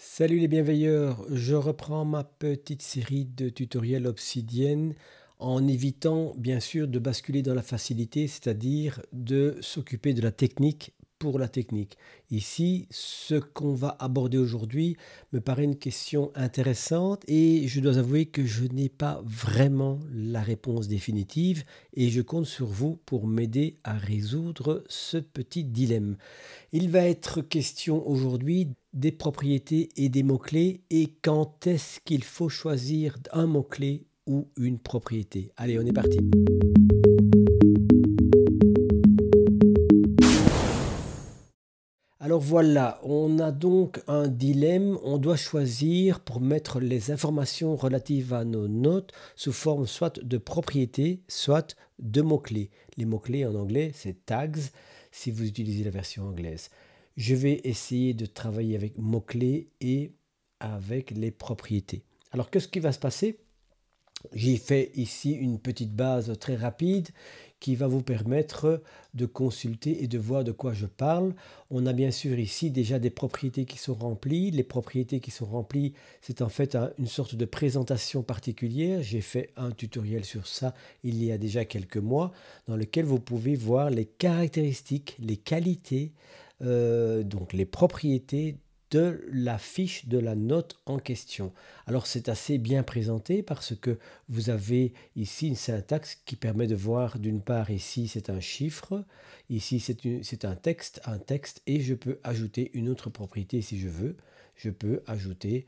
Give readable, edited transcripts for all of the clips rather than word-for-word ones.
Salut les bienveilleurs, je reprends ma petite série de tutoriels Obsidienne en évitant bien sûr de basculer dans la facilité, c'est-à-dire de s'occuper de la technique pour la technique. Ici, ce qu'on va aborder aujourd'hui me paraît une question intéressante et je dois avouer que je n'ai pas vraiment la réponse définitive et je compte sur vous pour m'aider à résoudre ce petit dilemme. Il va être question aujourd'hui des propriétés et des mots-clés et quand est-ce qu'il faut choisir un mot-clé ou une propriété. Allez, on est parti. Alors voilà, on a donc un dilemme. On doit choisir pour mettre les informations relatives à nos notes sous forme soit de propriétés, soit de mots-clés. Les mots-clés en anglais, c'est tags si vous utilisez la version anglaise. Je vais essayer de travailler avec mots-clés et avec les propriétés. Alors, qu'est-ce qui va se passer? J'ai fait ici une petite base très rapide qui va vous permettre de consulter et de voir de quoi je parle. On a bien sûr ici déjà des propriétés qui sont remplies. Les propriétés qui sont remplies, c'est en fait une sorte de présentation particulière. J'ai fait un tutoriel sur ça il y a déjà quelques mois dans lequel vous pouvez voir les caractéristiques, les qualités, donc les propriétés de la fiche de la note en question. Alors c'est assez bien présenté parce que vous avez ici une syntaxe qui permet de voir d'une part ici c'est un chiffre, ici c'est un texte et je peux ajouter une autre propriété si je veux. Je peux ajouter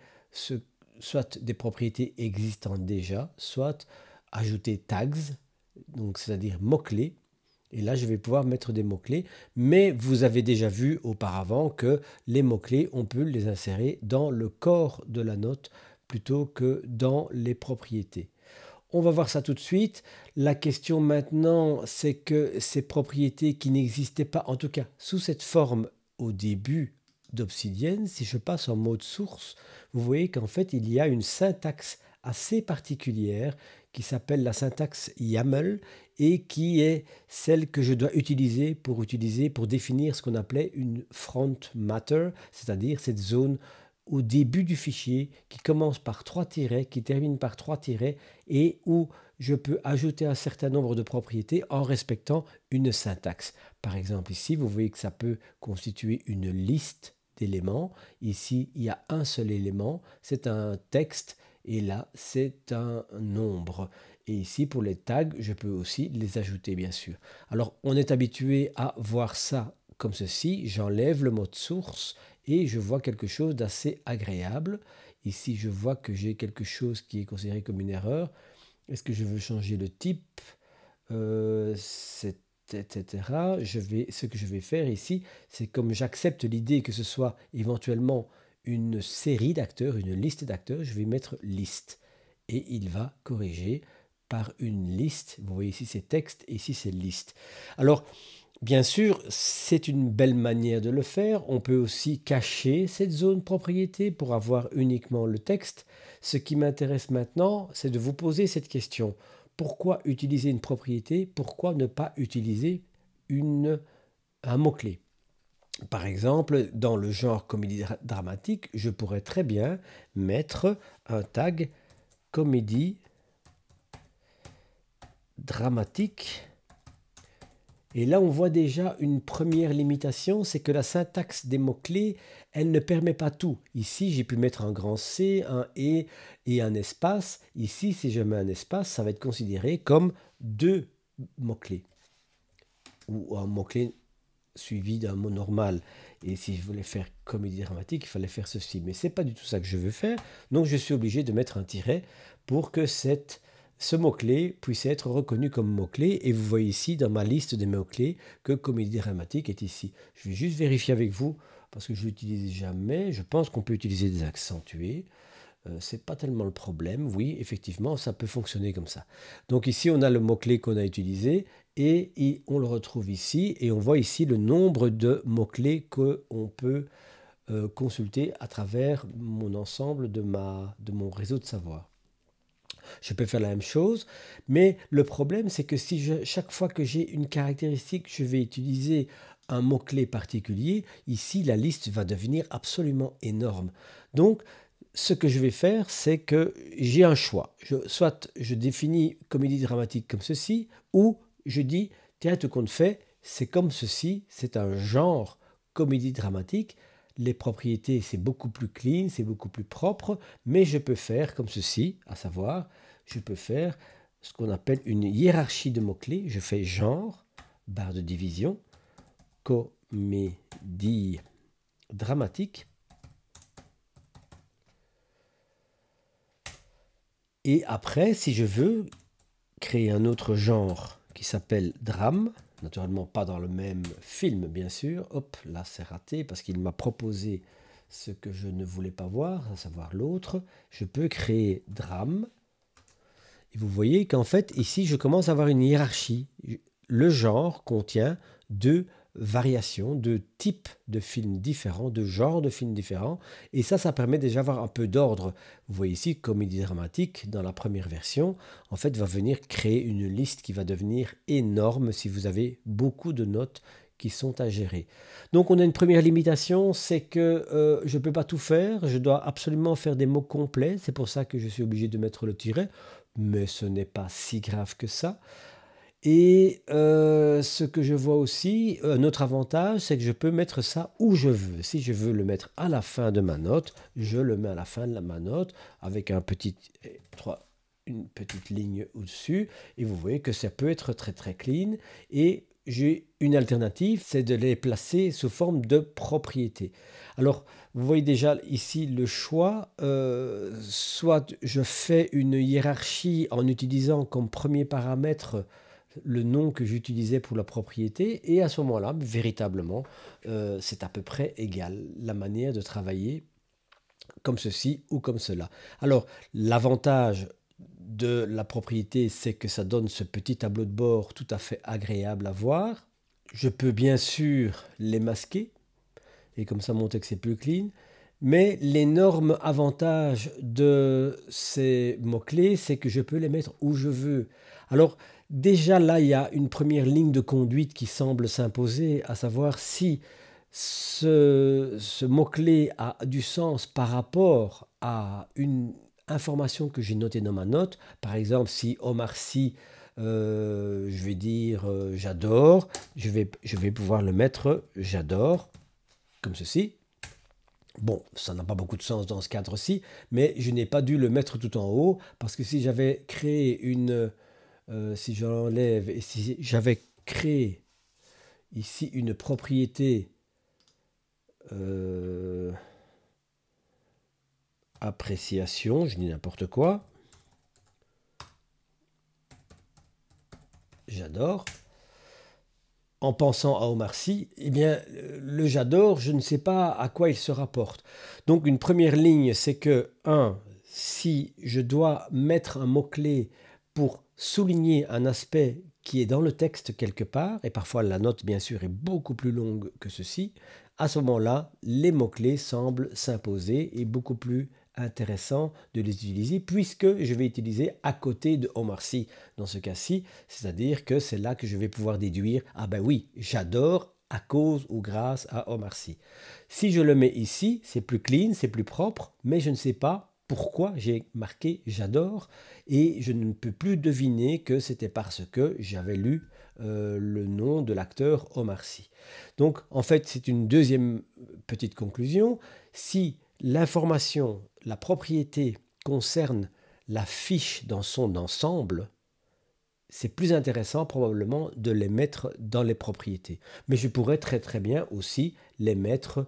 soit des propriétés existantes déjà, soit ajouter tags, donc c'est-à-dire mots-clés. Et là, je vais pouvoir mettre des mots-clés, mais vous avez déjà vu auparavant que les mots-clés, on peut les insérer dans le corps de la note plutôt que dans les propriétés. On va voir ça tout de suite. La question maintenant, c'est que ces propriétés qui n'existaient pas, en tout cas sous cette forme au début d'Obsidian, si je passe en mode source, vous voyez qu'en fait, il y a une syntaxe assez particulière qui s'appelle la syntaxe YAML et qui est celle que je dois utiliser pour définir ce qu'on appelait une front matter, c'est-à-dire cette zone au début du fichier qui commence par 3 tirets, qui termine par 3 tirets et où je peux ajouter un certain nombre de propriétés en respectant une syntaxe. Par exemple ici, vous voyez que ça peut constituer une liste d'éléments. Ici, il y a un seul élément, c'est un texte et là, c'est un nombre. Et ici, pour les tags, je peux aussi les ajouter, bien sûr. Alors, on est habitué à voir ça comme ceci. J'enlève le mode source et je vois quelque chose d'assez agréable. Ici, je vois que j'ai quelque chose qui est considéré comme une erreur. Est-ce que je veux changer le type etc. Ce que je vais faire ici, c'est comme j'accepte l'idée que ce soit éventuellement une série d'acteurs, une liste d'acteurs, je vais mettre liste. Et il va corriger par une liste. Vous voyez ici c'est texte et ici c'est liste. Alors, bien sûr, c'est une belle manière de le faire. On peut aussi cacher cette zone propriété pour avoir uniquement le texte. Ce qui m'intéresse maintenant, c'est de vous poser cette question. Pourquoi utiliser une propriété? Pourquoi ne pas utiliser un mot-clé? Par exemple, dans le genre comédie dramatique, je pourrais très bien mettre un tag comédie dramatique. Et là, on voit déjà une première limitation, c'est que la syntaxe des mots-clés, elle ne permet pas tout. Ici, j'ai pu mettre un grand C, un E et un espace. Ici, si je mets un espace, ça va être considéré comme deux mots-clés. Ou un mot-clé suivi d'un mot normal. Et si je voulais faire comédie dramatique, il fallait faire ceci. Mais ce n'est pas du tout ça que je veux faire. Donc, je suis obligé de mettre un tiret pour que ce mot-clé puisse être reconnu comme mot-clé. Et vous voyez ici dans ma liste des mots-clés que comédie dramatique est ici. Je vais juste vérifier avec vous parce que je ne l'utilise jamais. Je pense qu'on peut utiliser des accentués. C'est pas tellement le problème. Oui, effectivement, ça peut fonctionner comme ça. Donc ici, on a le mot-clé qu'on a utilisé et on le retrouve ici. Et on voit ici le nombre de mots-clés qu'on peut consulter à travers mon ensemble de mon réseau de savoir. Je peux faire la même chose, mais le problème c'est que si chaque fois que j'ai une caractéristique, je vais utiliser un mot-clé particulier, ici la liste va devenir absolument énorme. Donc ce que je vais faire, c'est que j'ai un choix. Soit je définis comédie dramatique comme ceci, ou je dis, tiens, tout compte fait, c'est comme ceci, c'est un genre comédie dramatique. Les propriétés, c'est beaucoup plus clean, c'est beaucoup plus propre, mais je peux faire comme ceci, à savoir, je peux faire ce qu'on appelle une hiérarchie de mots-clés. Je fais genre, barre de division, comédie dramatique. Et après, si je veux créer un autre genre qui s'appelle drame, naturellement pas dans le même film, bien sûr. Hop, là c'est raté parce qu'il m'a proposé ce que je ne voulais pas voir, à savoir l'autre. Je peux créer drame. Et vous voyez qu'en fait, ici, je commence à avoir une hiérarchie. Le genre contient deux variations, deux types de films différents, deux genres de films différents. Et ça permet déjà d'avoir un peu d'ordre. Vous voyez ici, comédie dramatique, dans la première version, en fait, va venir créer une liste qui va devenir énorme si vous avez beaucoup de notes qui sont à gérer. Donc on a une première limitation, c'est que je ne peux pas tout faire, je dois absolument faire des mots complets, c'est pour ça que je suis obligé de mettre le tiret, mais ce n'est pas si grave que ça. Et ce que je vois aussi, un autre avantage, c'est que je peux mettre ça où je veux. Si je veux le mettre à la fin de ma note, je le mets à la fin de ma note avec une petite ligne au-dessus. Et vous voyez que ça peut être très très clean. Et j'ai une alternative, c'est de les placer sous forme de propriété. Alors, vous voyez déjà ici le choix, soit je fais une hiérarchie en utilisant comme premier paramètre le nom que j'utilisais pour la propriété, et à ce moment-là, véritablement, c'est à peu près égal, la manière de travailler comme ceci ou comme cela. Alors, l'avantage de la propriété, c'est que ça donne ce petit tableau de bord tout à fait agréable à voir. Je peux bien sûr les masquer, et comme ça mon texte est plus clean. Mais l'énorme avantage de ces mots-clés, c'est que je peux les mettre où je veux. Alors déjà là, il y a une première ligne de conduite qui semble s'imposer, à savoir si ce mot-clé a du sens par rapport à une information que j'ai notée dans ma note. Par exemple, si Omar Sy, je vais dire j'adore, je vais pouvoir le mettre j'adore, comme ceci. Bon, ça n'a pas beaucoup de sens dans ce cadre-ci, mais je n'ai pas dû le mettre tout en haut, parce que si j'avais créé si j'enlève, et si j'avais créé ici une propriété appréciation, je dis n'importe quoi, j'adore, en pensant à Omar Sy, eh bien, le j'adore, je ne sais pas à quoi il se rapporte. Donc, une première ligne, c'est que, si je dois mettre un mot-clé pour souligner un aspect qui est dans le texte quelque part, et parfois la note, bien sûr, est beaucoup plus longue que ceci, à ce moment-là, les mots-clés semblent s'imposer et beaucoup plus intéressant de les utiliser puisque je vais utiliser à côté de Omar Sy dans ce cas-ci, c'est-à-dire que c'est là que je vais pouvoir déduire, ah ben oui, j'adore à cause ou grâce à Omar Sy. Si je le mets ici, c'est plus clean, c'est plus propre, mais je ne sais pas pourquoi j'ai marqué j'adore et je ne peux plus deviner que c'était parce que j'avais lu le nom de l'acteur Omar Sy. Donc en fait c'est une deuxième petite conclusion. Si l'information, la propriété concerne la fiche dans son ensemble, c'est plus intéressant probablement de les mettre dans les propriétés. Mais je pourrais très très bien aussi les mettre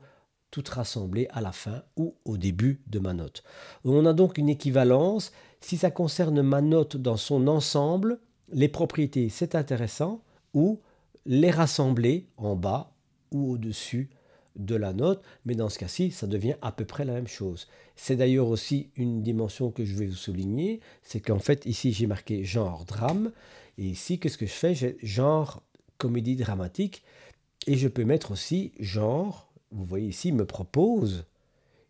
toutes rassemblées à la fin ou au début de ma note. On a donc une équivalence. Si ça concerne ma note dans son ensemble, les propriétés c'est intéressant, ou les rassembler en bas ou au-dessus de la note, mais dans ce cas-ci, ça devient à peu près la même chose. C'est d'ailleurs aussi une dimension que je vais vous souligner, c'est qu'en fait, ici, j'ai marqué genre drame, et ici, qu'est-ce que je fais? J'ai genre comédie dramatique, et je peux mettre aussi genre, vous voyez ici, il me propose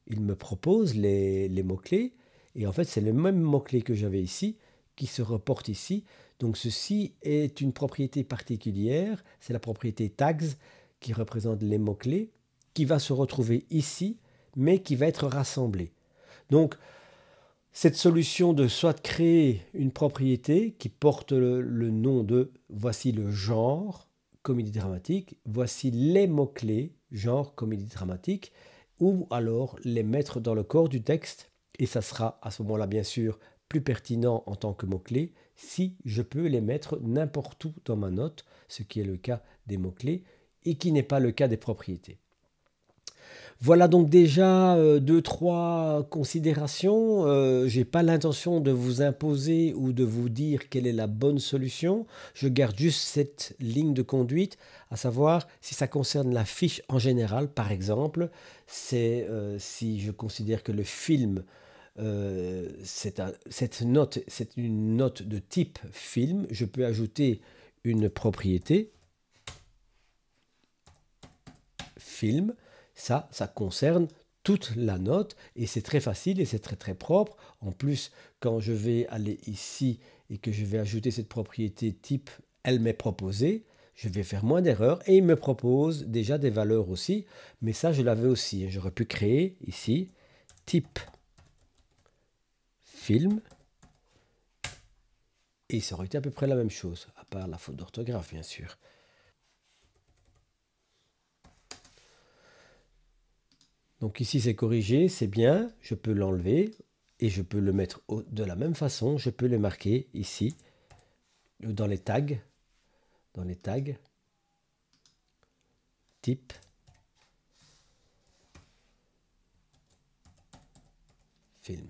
les mots-clés, et en fait, c'est le même mot-clé que j'avais ici, qui se reporte ici. Donc ceci est une propriété particulière, c'est la propriété tags, qui représente les mots-clés, qui va se retrouver ici, mais qui va être rassemblé. Donc, cette solution de soit créer une propriété qui porte le nom de voici le genre comédie dramatique, voici les mots-clés genre comédie dramatique, ou alors les mettre dans le corps du texte, et ça sera à ce moment-là bien sûr plus pertinent en tant que mots-clés si je peux les mettre n'importe où dans ma note, ce qui est le cas des mots-clés et qui n'est pas le cas des propriétés. Voilà donc déjà deux, trois considérations. Je n'ai pas l'intention de vous imposer ou de vous dire quelle est la bonne solution. Je garde juste cette ligne de conduite, à savoir si ça concerne la fiche en général, par exemple, c'est si je considère que le film, cette note, c'est une note de type film, je peux ajouter une propriété film. Ça concerne toute la note et c'est très facile et c'est très très propre. En plus, quand je vais aller ici et que je vais ajouter cette propriété type, elle m'est proposée, je vais faire moins d'erreurs et il me propose déjà des valeurs aussi. Mais ça, je l'avais aussi. J'aurais pu créer ici type film et ça aurait été à peu près la même chose, à part la faute d'orthographe bien sûr. Donc ici c'est corrigé, c'est bien, je peux l'enlever et je peux le mettre de la même façon, je peux le marquer ici dans les tags, type film.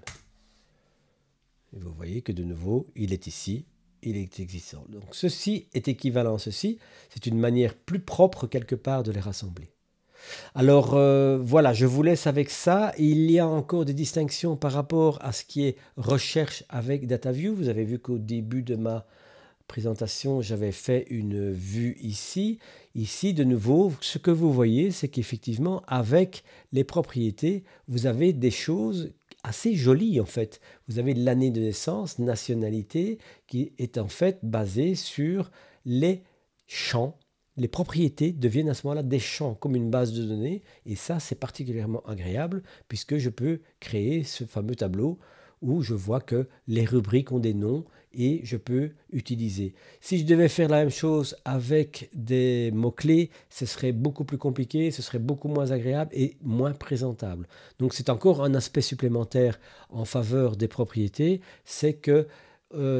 Et vous voyez que de nouveau il est ici, il est existant. Donc ceci est équivalent à ceci, c'est une manière plus propre quelque part de les rassembler. Alors voilà, je vous laisse avec ça. Il y a encore des distinctions par rapport à ce qui est recherche avec DataView. Vous avez vu qu'au début de ma présentation, j'avais fait une vue ici. Ici, de nouveau, ce que vous voyez, c'est qu'effectivement, avec les propriétés, vous avez des choses assez jolies en fait. Vous avez l'année de naissance, nationalité, qui est en fait basée sur les champs. Les propriétés deviennent à ce moment-là des champs comme une base de données et ça c'est particulièrement agréable puisque je peux créer ce fameux tableau où je vois que les rubriques ont des noms et je peux utiliser. Si je devais faire la même chose avec des mots-clés, ce serait beaucoup plus compliqué, ce serait beaucoup moins agréable et moins présentable. Donc c'est encore un aspect supplémentaire en faveur des propriétés, c'est que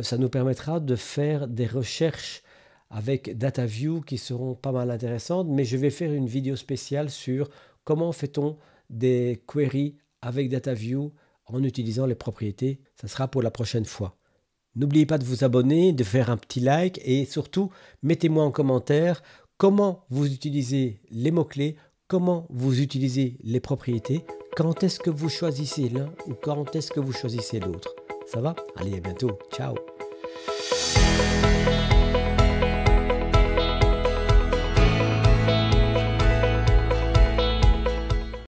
ça nous permettra de faire des recherches avec DataView qui seront pas mal intéressantes, mais je vais faire une vidéo spéciale sur comment fait-on des queries avec DataView en utilisant les propriétés. Ça sera pour la prochaine fois. N'oubliez pas de vous abonner, de faire un petit like et surtout, mettez-moi en commentaire comment vous utilisez les mots-clés, comment vous utilisez les propriétés, quand est-ce que vous choisissez l'un ou quand est-ce que vous choisissez l'autre. Ça va? Allez, à bientôt. Ciao!